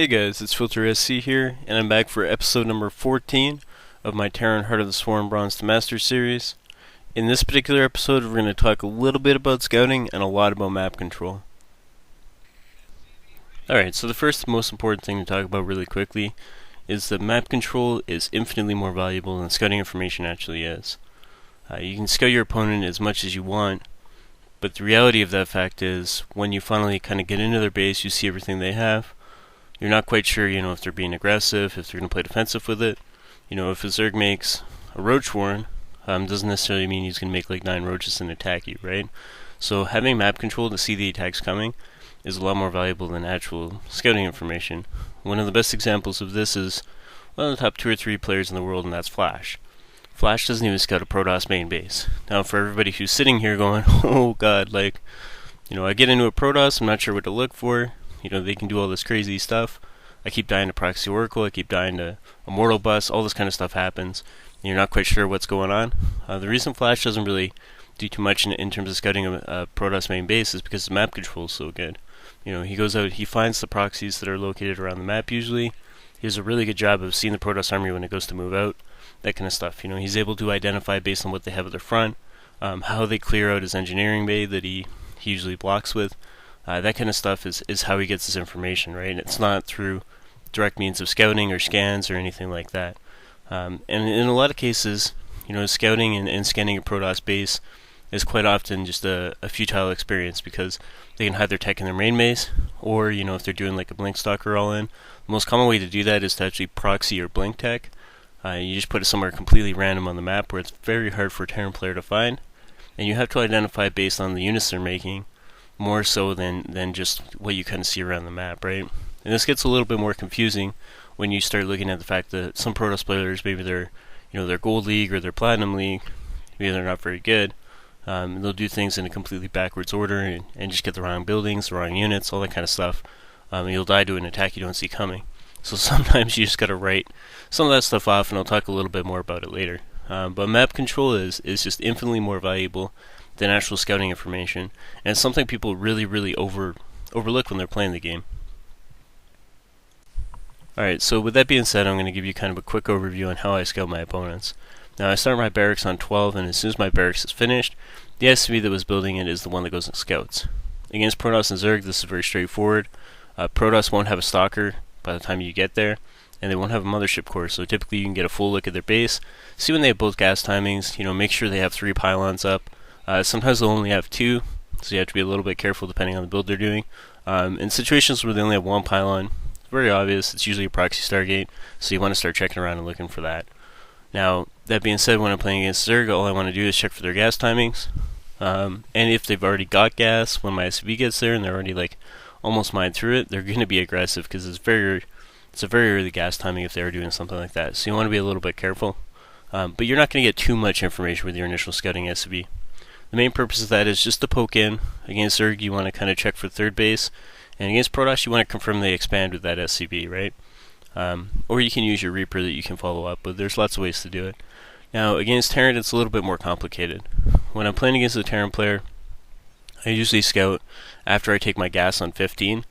Hey guys, it's FilterSC here, and I'm back for episode number 14 of my Terran Heart of the Swarm Bronze to Master series. In this particular episode, we're going to talk a little bit about scouting and a lot about map control. Alright, so the first most important thing to talk about really quickly is that map control is infinitely more valuable than scouting information actually is. You can scout your opponent as much as you want, but the reality of that fact is when you finally kind of get into their base, you see everything they have. You're not quite sure, if they're being aggressive, if they're going to play defensive with it. If a Zerg makes a Roach Warren, doesn't necessarily mean he's going to make like 9 roaches and attack you, right? So having map control to see the attacks coming is a lot more valuable than actual scouting information. One of the best examples of this is one of the top 2 or 3 players in the world, and that's Flash. Flash doesn't even scout a Protoss main base. Now for everybody who's sitting here going, oh god, I get into a Protoss, I'm not sure what to look for. They can do all this crazy stuff. I keep dying to Proxy Oracle, I keep dying to Immortal Bus, all this kind of stuff happens. And you're not quite sure what's going on. The reason Flash doesn't really do too much in terms of scouting a Protoss main base is because the map control is so good. He goes out, he finds the proxies that are located around the map usually. He does a really good job of seeing the Protoss army when it goes to move out, that kind of stuff. He's able to identify based on what they have at their front, how they clear out his engineering bay that he usually blocks with. That kind of stuff is how he gets his information, right? It's not through direct means of scouting or scans or anything like that. And in a lot of cases, scouting and scanning a Protoss base is quite often just a futile experience because they can hide their tech in their main base, or, if they're doing like a blink stalker all-in, the most common way to do that is to actually proxy or blink tech. You just put it somewhere completely random on the map where it's very hard for a Terran player to find, and you have to identify based on the units they're making, more so than just what you kind of see around the map, right? And this gets a little bit more confusing when you start looking at the fact that some Protoss players, maybe they're Gold League or they're Platinum League, maybe they're not very good. They'll do things in a completely backwards order and just get the wrong buildings, the wrong units, all that kind of stuff. You'll die to an attack you don't see coming. So sometimes you just gotta write some of that stuff off, and I'll talk a little bit more about it later. But map control is just infinitely more valuable than actual scouting information, and it's something people really overlook when they're playing the game. Alright, so with that being said, I'm going to give you kind of a quick overview on how I scout my opponents. Now I start my barracks on 12, and as soon as my barracks is finished, the SCV that was building it is the one that goes and scouts. Against Protoss and Zerg, this is very straightforward. Protoss won't have a stalker by the time you get there, and they won't have a mothership core, so typically you can get a full look at their base, see when they have both gas timings, make sure they have 3 pylons up. Sometimes they'll only have 2, so you have to be a little bit careful depending on the build they're doing. In situations where they only have 1 pylon, it's very obvious, it's usually a proxy Stargate, so you want to start checking around and looking for that. Now, that being said, when I'm playing against Zerg, all I want to do is check for their gas timings, and if they've already got gas, when my SCV gets there and they're already almost mined through it, they're going to be aggressive because it's a very early gas timing if they are doing something like that, so you want to be a little bit careful. But you're not going to get too much information with your initial scouting SCV. The main purpose of that is just to poke in. Against Zerg, you want to kind of check for third base, and against Protoss, you want to confirm they expand with that SCV, right? Or you can use your Reaper that you can follow up with. There's lots of ways to do it. Now, against Terran, it's a little bit more complicated. When I'm playing against a Terran player, I usually scout after I take my gas on 15.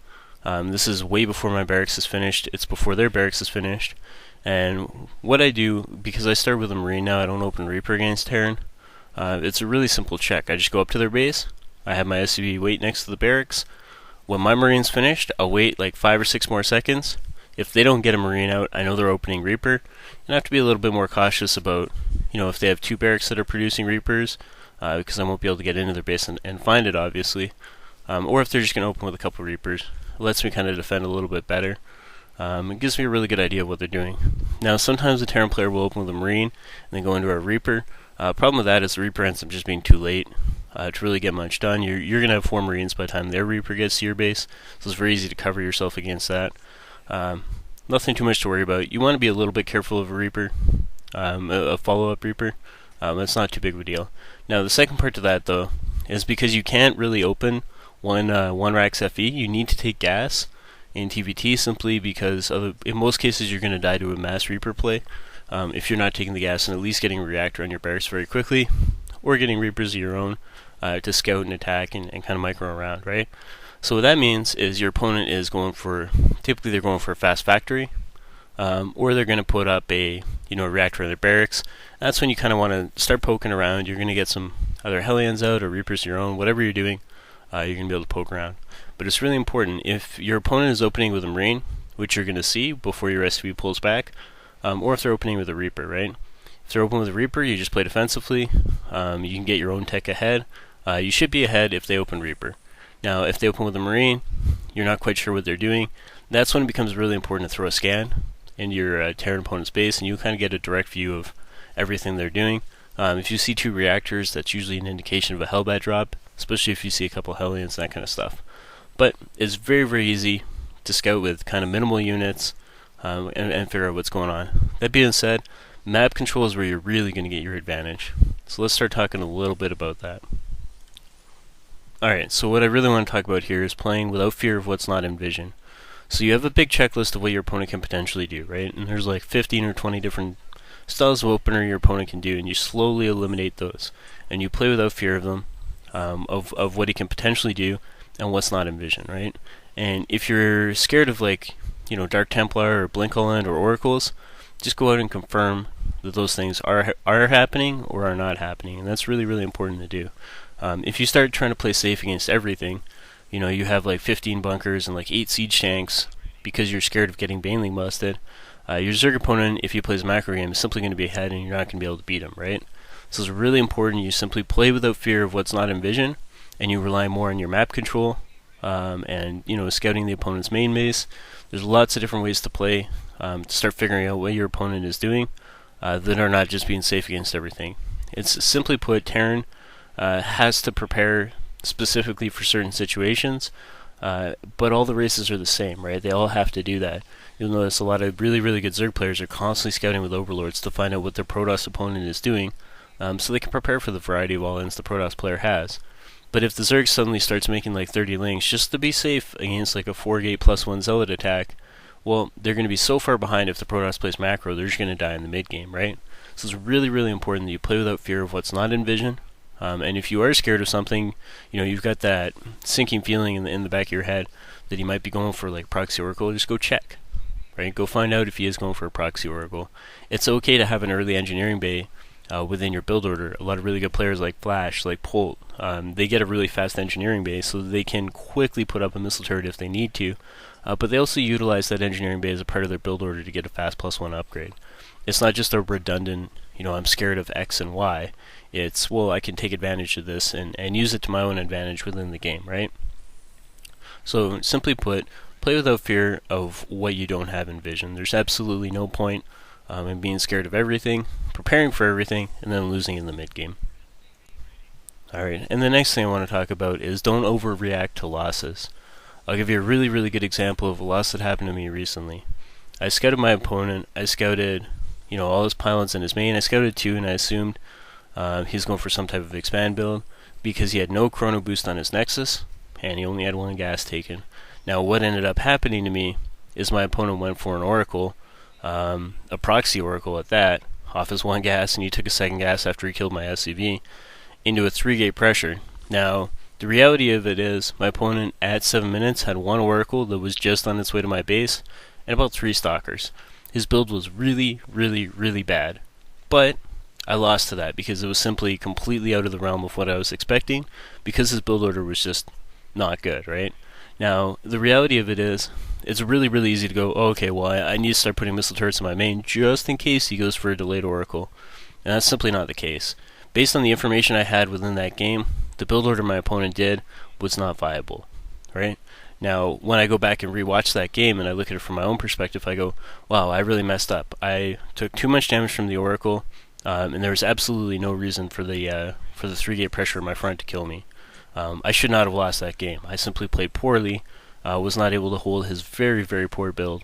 This is way before my barracks is finished. It's before their barracks is finished. And what I do, because I start with a Marine now, I don't open Reaper against Terran. It's a really simple check. I just go up to their base, I have my SCV wait next to the barracks. When my Marine's finished, I'll wait 5 or 6 more seconds. If they don't get a Marine out, I know they're opening Reaper, and I have to be a little bit more cautious about, if they have 2 barracks that are producing Reapers, because I won't be able to get into their base and find it, obviously. Or if they're just going to open with a couple Reapers. It lets me kind of defend a little bit better. It gives me a really good idea of what they're doing. Now, sometimes the Terran player will open with a Marine, and then go into a Reaper. Problem with that is the Reaper ends up just being too late to really get much done. You're going to have 4 Marines by the time their Reaper gets to your base, so it's very easy to cover yourself against that. Nothing too much to worry about. You want to be a little bit careful of a Reaper, a follow-up Reaper. That's not too big of a deal. Now, the second part to that, though, is because you can't really open one Rax FE, you need to take gas in TVT simply because in most cases you're going to die to a mass Reaper play. If you're not taking the gas and at least getting a reactor on your barracks very quickly, or getting Reapers of your own to scout and attack and kind of micro around, right? So what that means is your opponent is typically they're going for a fast factory, or they're going to put up a reactor in their barracks. That's when you kind of want to start poking around. You're going to get some either Hellions out or Reapers of your own, whatever you're doing. You're going to be able to poke around. But it's really important if your opponent is opening with a Marine, which you're going to see before your SCV pulls back, or if they're opening with a Reaper, right? If they're opening with a Reaper, you just play defensively. You can get your own tech ahead. You should be ahead if they open Reaper. Now, if they open with a Marine, you're not quite sure what they're doing. That's when it becomes really important to throw a scan in your Terran opponent's base, and you kind of get a direct view of everything they're doing. If you see 2 reactors, that's usually an indication of a Hellbat drop, especially if you see a couple Hellions, that kind of stuff. But it's very, very easy to scout with kind of minimal units and figure out what's going on. That being said, map control is where you're really going to get your advantage. So let's start talking a little bit about that. Alright, so what I really want to talk about here is playing without fear of what's not in vision. So you have a big checklist of what your opponent can potentially do, right? And there's like 15 or 20 different styles of opener your opponent can do, and you slowly eliminate those. And you play without fear of them, of what he can potentially do, and what's not in vision, right? And if you're scared of Dark Templar or Blink All-End or Oracles, just go out and confirm that those things are happening or are not happening, and that's really, really important to do. If you start trying to play safe against everything, you have like 15 bunkers and like 8 siege tanks because you're scared of getting baneling busted, your Zerg opponent, if he plays a macro game, is simply going to be ahead and you're not going to be able to beat him, right? So it's really important you simply play without fear of what's not in vision, and you rely more on your map control, and scouting the opponent's main base. There's lots of different ways to play to start figuring out what your opponent is doing that are not just being safe against everything. It's simply put, Terran has to prepare specifically for certain situations, but all the races are the same, right? They all have to do that. You'll notice a lot of really, really good Zerg players are constantly scouting with Overlords to find out what their Protoss opponent is doing, so they can prepare for the variety of all-ins the Protoss player has. But if the Zerg suddenly starts making like 30 links just to be safe against like a 4-gate +1 Zealot attack, well, they're going to be so far behind if the Protoss plays macro, they're just going to die in the mid-game, right? So it's really, really important that you play without fear of what's not in vision. And if you are scared of something, you've got that sinking feeling in the back of your head that he might be going for like Proxy Oracle, just go check, right? Go find out if he is going for a Proxy Oracle. It's okay to have an early engineering bay within your build order. A lot of really good players like Flash, like Polt, they get a really fast engineering bay so that they can quickly put up a missile turret if they need to, but they also utilize that engineering bay as a part of their build order to get a fast +1 upgrade. It's not just a redundant, I'm scared of X and Y. It's, well, I can take advantage of this and use it to my own advantage within the game, right? So, simply put, play without fear of what you don't have in vision. There's absolutely no point in being scared of everything, preparing for everything, and then losing in the mid-game. Alright, and the next thing I want to talk about is don't overreact to losses. I'll give you a really, really good example of a loss that happened to me recently. I scouted my opponent. I scouted, all his pylons in his main. I scouted 2, and I assumed he's going for some type of expand build because he had no chrono boost on his Nexus, and he only had 1 gas taken. Now, what ended up happening to me is my opponent went for an Oracle, a Proxy Oracle at that, off his 1 gas, and he took a 2nd gas after he killed my SCV, into a 3-gate pressure. Now, the reality of it is, my opponent at 7 minutes had 1 Oracle that was just on its way to my base, and about 3 Stalkers. His build was really, really, really bad. But I lost to that because it was simply completely out of the realm of what I was expecting, because his build order was just not good, right? Now, the reality of it is, it's really, really easy to go, oh, okay, well, I need to start putting missile turrets in my main just in case he goes for a delayed Oracle. And that's simply not the case. Based on the information I had within that game, the build order my opponent did was not viable, right? Now, when I go back and rewatch that game and I look at it from my own perspective, I go, wow, I really messed up. I took too much damage from the Oracle, and there was absolutely no reason for the 3-gate pressure in my front to kill me. I should not have lost that game. I simply played poorly, was not able to hold his very, very poor build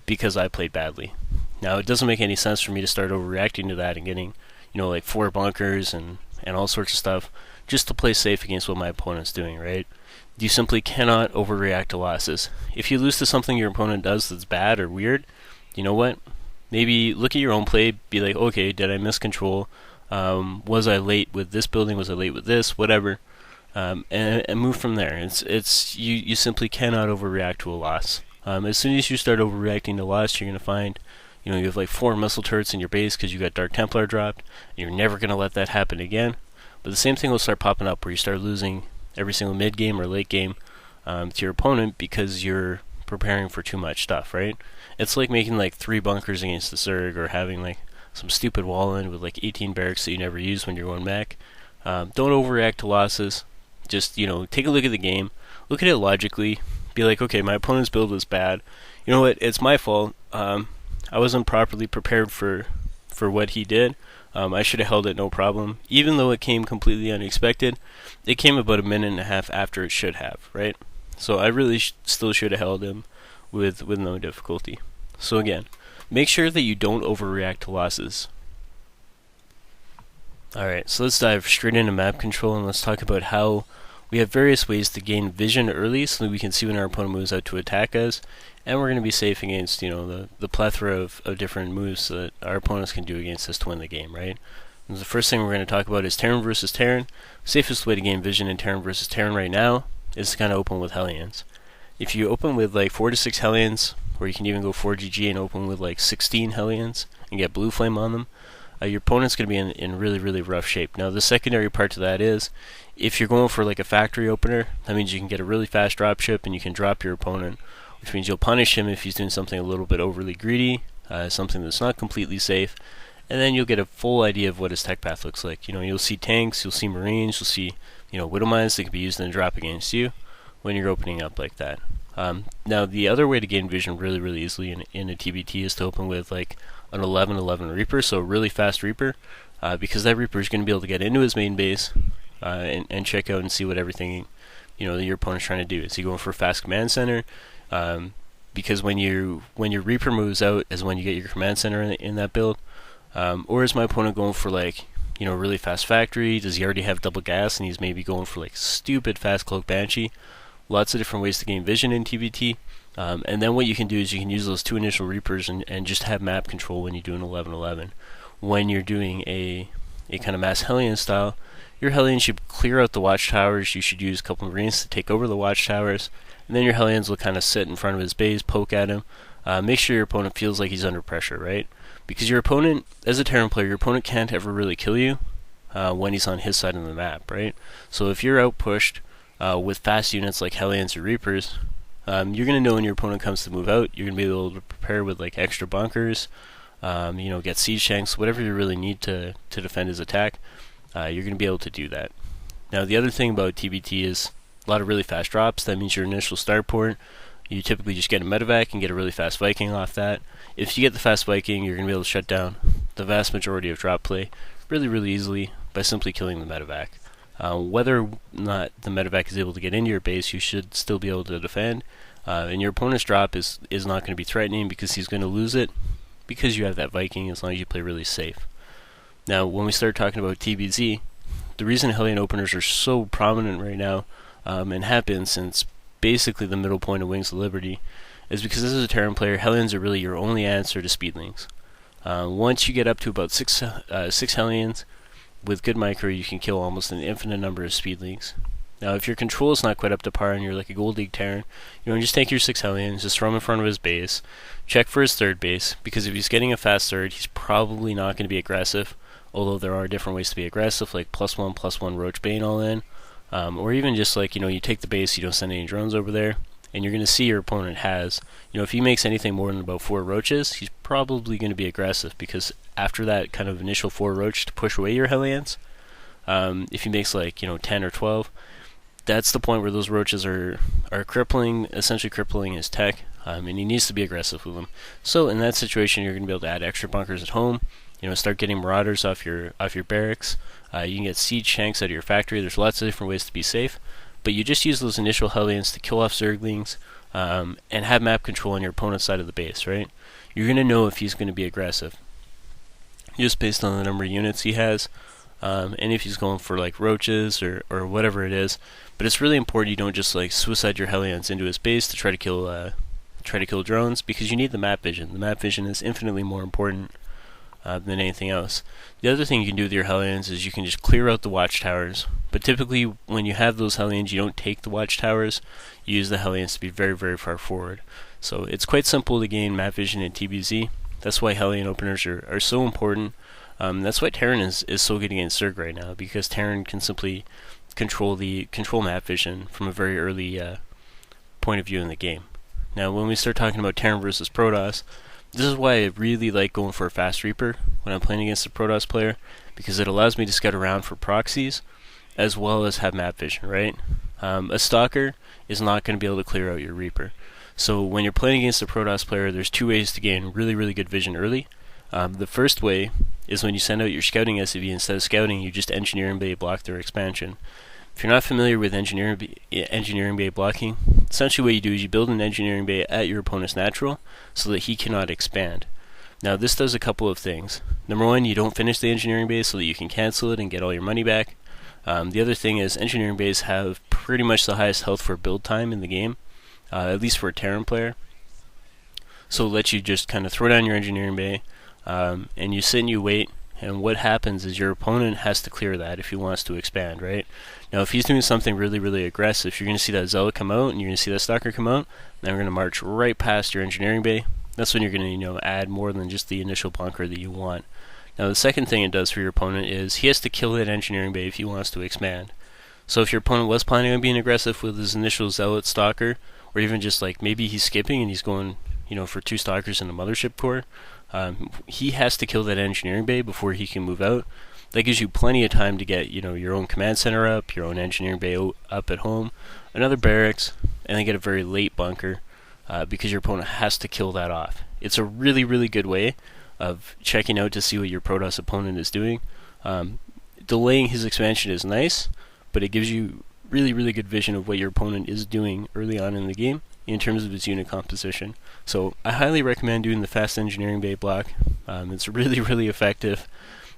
because I played badly. Now, it doesn't make any sense for me to start overreacting to that and getting, like 4 bunkers and all sorts of stuff just to play safe against what my opponent's doing, right? You simply cannot overreact to losses. If you lose to something your opponent does that's bad or weird, you know what? Maybe look at your own play, be like, okay, did I miss control? Was I late with this building? Was I late with this? Whatever. and move from there. You simply cannot overreact to a loss. As soon as you start overreacting to loss, you're going to find, you have like 4 missile turrets in your base because you got Dark Templar dropped, and you're never going to let that happen again. But the same thing will start popping up where you start losing every single mid game or late game to your opponent because you're preparing for too much stuff, right? It's like making like 3 bunkers against the Zerg, or having like some stupid wall in with like 18 barracks that you never use when you're going back. Don't overreact to losses. Just, take a look at the game, look at it logically, be like, okay, my opponent's build was bad. You know what? It's my fault. I wasn't properly prepared for what he did. I should have held it no problem. Even though it came completely unexpected, it came about a minute and a half after it should have, right? So I really still should have held him with no difficulty. So again, make sure that you don't overreact to losses. Alright, so let's dive straight into map control, and let's talk about how we have various ways to gain vision early so that we can see when our opponent moves out to attack us, and we're going to be safe against, the plethora of different moves that our opponents can do against us to win the game, right? And the first thing we're going to talk about is Terran versus Terran. Safest way to gain vision in Terran versus Terran right now is to kind of open with Hellions. If you open with like 4 to 6 Hellions, or you can even go 4GG and open with like 16 Hellions and get blue flame on them, your opponent's going to be in really, really rough shape. Now, the secondary part to that is, if you're going for like a factory opener, that means you can get a really fast dropship and you can drop your opponent, which means you'll punish him if he's doing something a little bit overly greedy, something that's not completely safe, and then you'll get a full idea of what his tech path looks like. You'll see tanks, you'll see marines, you'll see, widow mines that can be used in a drop against you when you're opening up like that. Now, the other way to gain vision really, really easily in a TBT is to open with like an 11-11 Reaper, so a really fast Reaper, because that Reaper is going to be able to get into his main base and check out and see what everything that your opponent's trying to do. Is he going for a fast command center? Because when your Reaper moves out is when you get your command center in that build. Or is my opponent going for like really fast factory? Does he already have double gas and he's maybe going for like stupid fast cloak banshee? Lots of different ways to gain vision in TBT. And then what you can do is you can use those 2 initial Reapers and just have map control when you do an 11-11. When you're doing a kind of mass Hellion style, your Hellions should clear out the watchtowers. You should use a couple of Marines to take over the watchtowers, and then your Hellions will kind of sit in front of his base, poke at him. Make sure your opponent feels like he's under pressure, right? Because your opponent, as a Terran player, your opponent can't ever really kill you when he's on his side of the map, right? So if you're outpushed with fast units like Hellions or Reapers, you're going to know when your opponent comes to move out. You're going to be able to prepare with like extra bunkers, get siege tanks, whatever you really need to defend his attack. You're going to be able to do that. Now, the other thing about TBT is a lot of really fast drops. That means your initial start port, you typically just get a medevac and get a really fast Viking off that. If you get the fast Viking, you're going to be able to shut down the vast majority of drop play really, really easily by simply killing the medevac. Whether or not the medevac is able to get into your base, you should still be able to defend. And your opponent's drop is not going to be threatening because he's going to lose it because you have that Viking as long as you play really safe. Now, when we start talking about TBZ, the reason Hellion openers are so prominent right now, and have been since basically the middle point of Wings of Liberty, is because as a Terran player, Hellions are really your only answer to Speedlings. Once you get up to about 6 Hellions, with good micro, you can kill almost an infinite number of Speedlings. Now, if your control is not quite up to par and you're like a Gold League Terran, just take your 6 Hellions, just throw him in front of his base, check for his third base, because if he's getting a fast third, he's probably not going to be aggressive, although there are different ways to be aggressive, like +1/+1 Roach Bane all in, or even just like, you take the base, you don't send any drones over there, and you're going to see your opponent has, if he makes anything more than about 4 roaches, he's probably going to be aggressive, because after that kind of initial 4 roach to push away your Hellions, if he makes like, 10 or 12, that's the point where those roaches are essentially crippling his tech, and he needs to be aggressive with them. So in that situation, you're going to be able to add extra bunkers at home, start getting marauders off your barracks. You can get siege tanks out of your factory. There's lots of different ways to be safe, but you just use those initial Hellions to kill off Zerglings, and have map control on your opponent's side of the base, right? You're going to know if he's going to be aggressive just based on the number of units he has, and if he's going for like roaches or whatever it is. But it's really important you don't just like suicide your Hellions into his base to try to kill drones, because you need the map vision. The map vision is infinitely more important than anything else. The other thing you can do with your Hellions is you can just clear out the watchtowers But typically, when you have those Hellions, you don't take the watchtowers. You use the Hellions to be very, very far forward. So it's quite simple to gain map vision in TBZ. That's why Hellion openers are so important. That's why Terran is so good against Zerg right now, because Terran can simply control map vision from a very early point of view in the game. Now, when we start talking about Terran versus Protoss, this is why I really like going for a fast Reaper when I'm playing against a Protoss player, because it allows me to scout around for proxies as well as have map vision, right? A Stalker is not going to be able to clear out your Reaper. So when you're playing against a Protoss player, there's two ways to gain really, really good vision early. The first way is when you send out your scouting SCV, instead of scouting, you just engineering bay block their expansion. If you're not familiar with engineering bay blocking, essentially what you do is you build an engineering bay at your opponent's natural so that he cannot expand. Now this does a couple of things. Number one, you don't finish the engineering bay so that you can cancel it and get all your money back. The other thing is engineering bays have pretty much the highest health for build time in the game, at least for a Terran player. So it lets you just kind of throw down your engineering bay, and you sit and you wait, and what happens is your opponent has to clear that if he wants to expand, right? Now if he's doing something really, really aggressive, you're going to see that Zealot come out, and you're going to see that Stalker come out, and then we're going to march right past your engineering bay. That's when you're going to, add more than just the initial bunker that you want. Now the second thing it does for your opponent is he has to kill that engineering bay if he wants to expand. So if your opponent was planning on being aggressive with his initial Zealot Stalker, or even just like maybe he's skipping and he's going, for 2 Stalkers and a Mothership Core, he has to kill that engineering bay before he can move out. That gives you plenty of time to get, your own command center up, your own engineering bay up at home, another barracks, and then get a very late bunker, because your opponent has to kill that off. It's a really, really good way of checking out to see what your Protoss opponent is doing. Delaying his expansion is nice, but it gives you really, really good vision of what your opponent is doing early on in the game in terms of its unit composition. So I highly recommend doing the fast engineering bay block. It's really, really effective,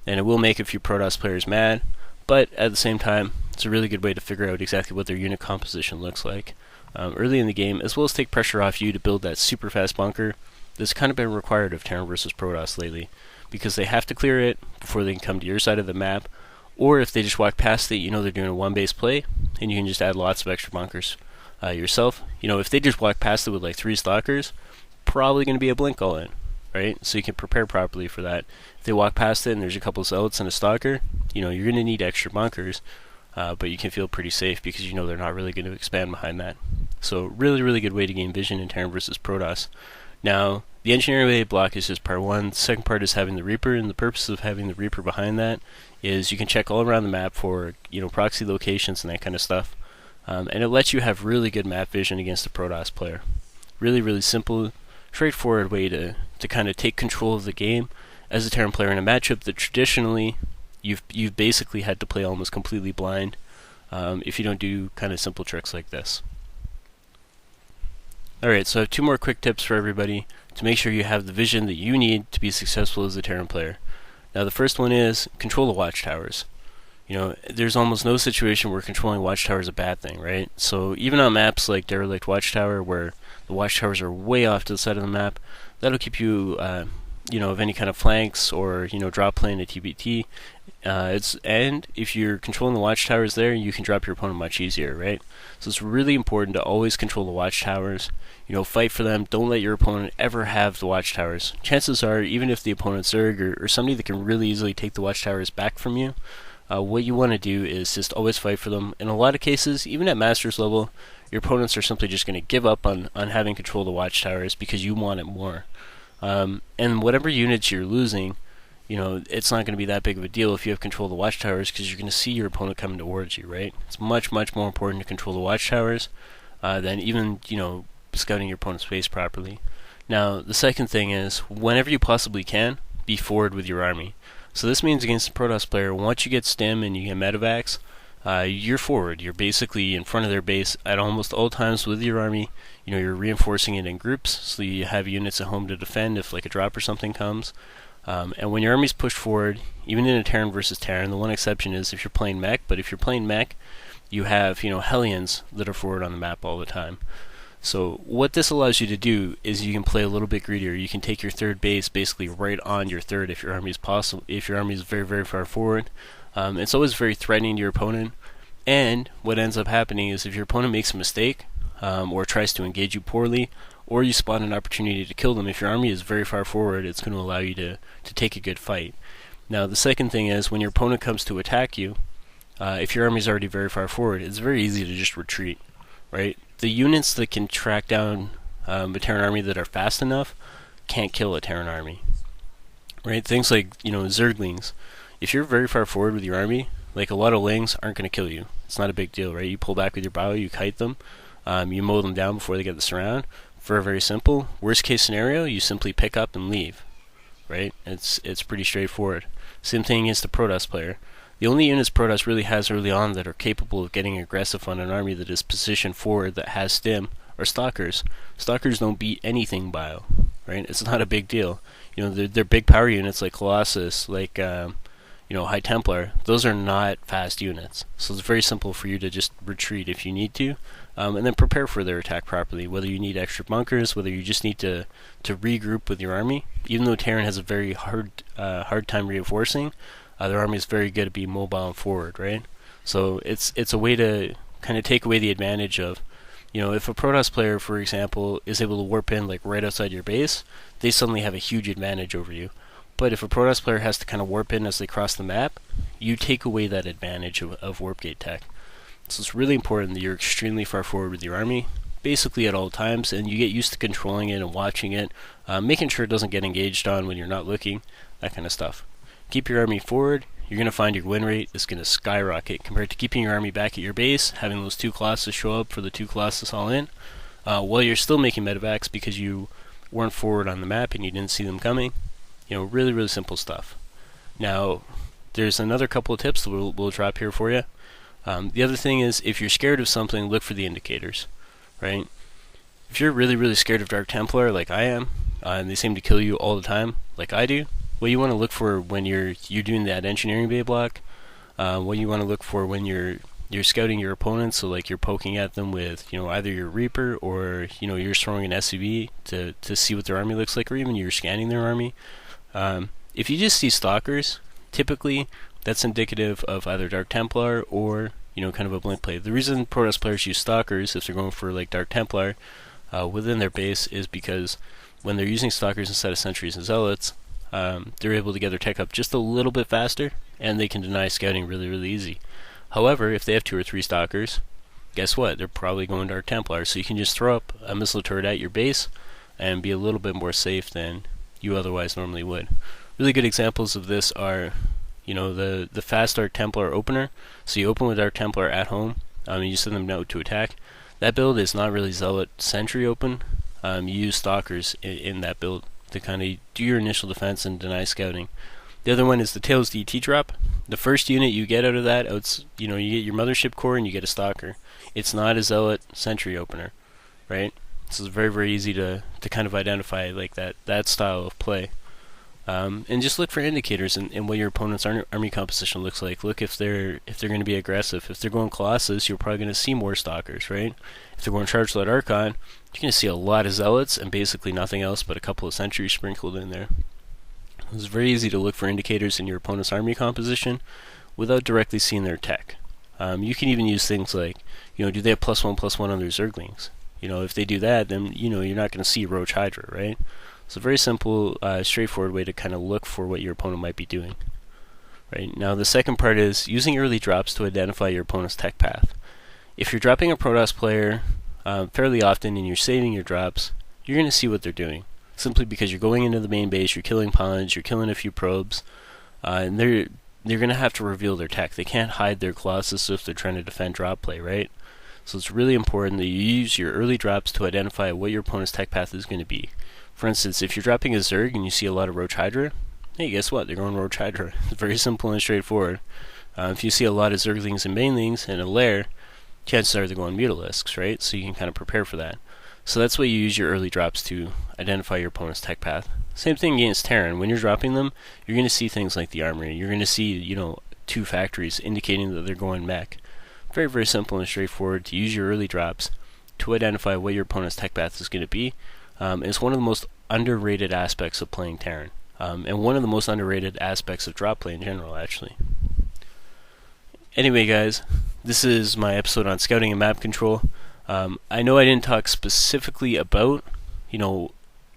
and it will make a few Protoss players mad, but at the same time, it's a really good way to figure out exactly what their unit composition looks like early in the game, as well as take pressure off you to build that super fast bunker that's kind of been required of Terran versus Protoss lately, because they have to clear it before they can come to your side of the map, or if they just walk past it, they're doing a one-base play, and you can just add lots of extra bunkers yourself. If they just walk past it with like 3 Stalkers, probably going to be a blink all in, right? So you can prepare properly for that. If they walk past it and there's a couple of Zealots and a Stalker, you're going to need extra bunkers, but you can feel pretty safe because they're not really going to expand behind that. So really, really good way to gain vision in Terran versus Protoss. Now, the engineering bay block is just part one. The second part is having the Reaper, and the purpose of having the Reaper behind that is you can check all around the map for proxy locations and that kind of stuff, and it lets you have really good map vision against a Protoss player. Really, really simple, straightforward way to kind of take control of the game as a Terran player in a matchup that traditionally you've basically had to play almost completely blind if you don't do kind of simple tricks like this. Alright, so I have 2 more quick tips for everybody to make sure you have the vision that you need to be successful as a Terran player. Now the first one is control the watchtowers. There's almost no situation where controlling watchtowers is a bad thing, right? So even on maps like Derelict Watchtower, where the watchtowers are way off to the side of the map, that'll keep you, of any kind of flanks or, drop plane to TBT. And if you're controlling the watchtowers there, you can drop your opponent much easier, right? So it's really important to always control the watchtowers. Fight for them. Don't let your opponent ever have the watchtowers. Chances are, even if the opponent's Zerg or somebody that can really easily take the watchtowers back from you, what you want to do is just always fight for them. In a lot of cases, even at Masters level, your opponents are simply just going to give up on having control of the watchtowers because you want it more. And whatever units you're losing, it's not going to be that big of a deal if you have control of the watchtowers, because you're going to see your opponent coming towards you, right? It's much, much more important to control the watchtowers than even, scouting your opponent's base properly. Now, the second thing is, whenever you possibly can, be forward with your army. So this means against a Protoss player, once you get stim and you get medevacs, you're forward. You're basically in front of their base at almost all times with your army. You're reinforcing it in groups, so you have units at home to defend if like a drop or something comes. And when your army's pushed forward, even in a Terran versus Terran, the one exception is if you're playing mech, but if you're playing mech, you have, Hellions that are forward on the map all the time. So what this allows you to do is you can play a little bit greedier. You can take your third base basically right on your third if your army is possible. If your army is very, very far forward, it's always very threatening to your opponent. And what ends up happening is if your opponent makes a mistake, or tries to engage you poorly, or you spot an opportunity to kill them, if your army is very far forward, it's going to allow you to take a good fight. Now, the second thing is when your opponent comes to attack you, if your army is already very far forward, it's very easy to just retreat, right? The units that can track down a Terran army that are fast enough can't kill a Terran army, right? Things like, Zerglings. If you're very far forward with your army, like a lot of Lings aren't going to kill you. It's not a big deal, right? You pull back with your bow, you kite them, you mow them down before they get the surround. For a very simple, worst case scenario, you simply pick up and leave, right? It's pretty straightforward. Same thing against the Protoss player. The only units Protoss really has early on that are capable of getting aggressive on an army that is positioned forward that has stim are Stalkers. Stalkers don't beat anything bio, right? It's not a big deal. They're big power units like Colossus, like High Templar. Those are not fast units, so it's very simple for you to just retreat if you need to, and then prepare for their attack properly. Whether you need extra bunkers, whether you just need to regroup with your army. Even though Terran has a very hard time reinforcing, their army is very good at being mobile and forward, right? So it's a way to kind of take away the advantage of, if a Protoss player, for example, is able to warp in like right outside your base, they suddenly have a huge advantage over you. But if a Protoss player has to kind of warp in as they cross the map, you take away that advantage of warp gate tech. So it's really important that you're extremely far forward with your army, basically at all times, and you get used to controlling it and watching it, making sure it doesn't get engaged on when you're not looking, that kind of stuff. Keep your army forward, you're going to find your win rate is going to skyrocket compared to keeping your army back at your base, having those two Colossus show up for the two Colossus all in, while you're still making medevacs because you weren't forward on the map and you didn't see them coming. Really, really simple stuff. Now, there's another couple of tips that we'll drop here for you. The other thing is, if you're scared of something, look for the indicators, right? If you're really, really scared of Dark Templar, like I am, and they seem to kill you all the time, like I do, what you want to look for when you're doing that engineering bay block, what you want to look for when you're scouting your opponents, so like you're poking at them with either your Reaper or you're throwing an SCV to see what their army looks like, or even you're scanning their army. If you just see Stalkers, typically that's indicative of either Dark Templar or kind of a blink play. The reason Protoss players use Stalkers if they're going for like Dark Templar within their base is because when they're using Stalkers instead of Sentries and Zealots, they're able to get their tech up just a little bit faster, and they can deny scouting really, really easy. However, if they have 2 or 3 Stalkers, guess what? They're probably going Dark Templar, so you can just throw up a missile turret at your base and be a little bit more safe than you otherwise normally would. Really good examples of this are, the fast Dark Templar opener. So you open with Dark Templar at home, and you send them out to attack. That build is not really Zealot Sentry open. You use Stalkers in that build to kind of do your initial defense and deny scouting. The other one is the Tails DT drop. The first unit you get out of that, you get your Mothership Core and you get a Stalker. It's not a Zealot Sentry opener, right? So it's very, very easy to kind of identify like that style of play. And just look for indicators in what your opponent's army composition looks like. Look if they're going to be aggressive. If they're going Colossus, you're probably going to see more Stalkers, right? If they're going Charge Light Archon, you're going to see a lot of Zealots and basically nothing else but a couple of Sentries sprinkled in there. It's very easy to look for indicators in your opponent's army composition without directly seeing their tech. You can even use things like, do they have +1/+1 on their Zerglings? If they do that, then you're not going to see Roach Hydra, right? It's a very simple, straightforward way to kind of look for what your opponent might be doing. Right now, the second part is using early drops to identify your opponent's tech path. If you're dropping a Protoss player fairly often and you're saving your drops, you're going to see what they're doing. Simply because you're going into the main base, you're killing pawns, you're killing a few probes, and they're going to have to reveal their tech. They can't hide their Colossus if they're trying to defend drop play, right? So it's really important that you use your early drops to identify what your opponent's tech path is going to be. For instance, if you're dropping a Zerg and you see a lot of Roach Hydra, hey, guess what? They're going Roach Hydra. It's very simple and straightforward. If you see a lot of Zerglings and Banelings in a lair, chances are they're going Mutalisks, right? So you can kind of prepare for that. So that's what you use your early drops to identify your opponent's tech path. Same thing against Terran. When you're dropping them, you're going to see things like the armory. You're going to see, 2 factories indicating that they're going mech. Very, very simple and straightforward to use your early drops to identify what your opponent's tech path is going to be. It's one of the most underrated aspects of playing Terran, and one of the most underrated aspects of drop play in general, actually. Anyway, guys, This is my episode on scouting and map control. I know I didn't talk specifically about,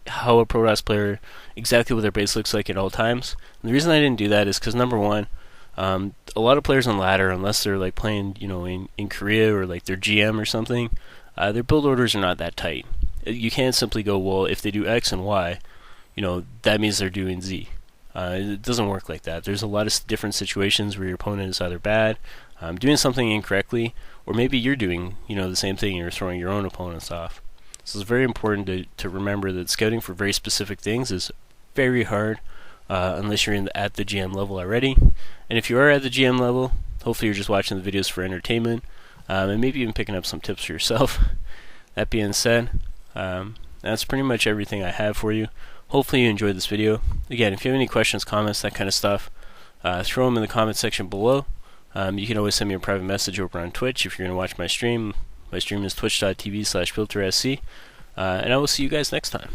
how a Protoss player, exactly what their base looks like at all times. And the reason I didn't do that is because, number one, a lot of players on ladder, unless they're like playing, in Korea or like their GM or something, their build orders are not that tight. You can't simply go, well, if they do X and Y, that means they're doing Z. It doesn't work like that. There's a lot of different situations where your opponent is either bad, doing something incorrectly, or maybe you're doing, the same thing and you're throwing your own opponents off. So it's very important to remember that scouting for very specific things is very hard, unless you're at the GM level already. And if you are at the GM level, hopefully you're just watching the videos for entertainment, and maybe even picking up some tips for yourself. That being said, that's pretty much everything I have for you. Hopefully you enjoyed this video. Again, if you have any questions, comments, that kind of stuff, throw them in the comment section below. You can always send me a private message over on Twitch if you're going to watch my stream. My stream is twitch.tv/filtersc, and I will see you guys next time.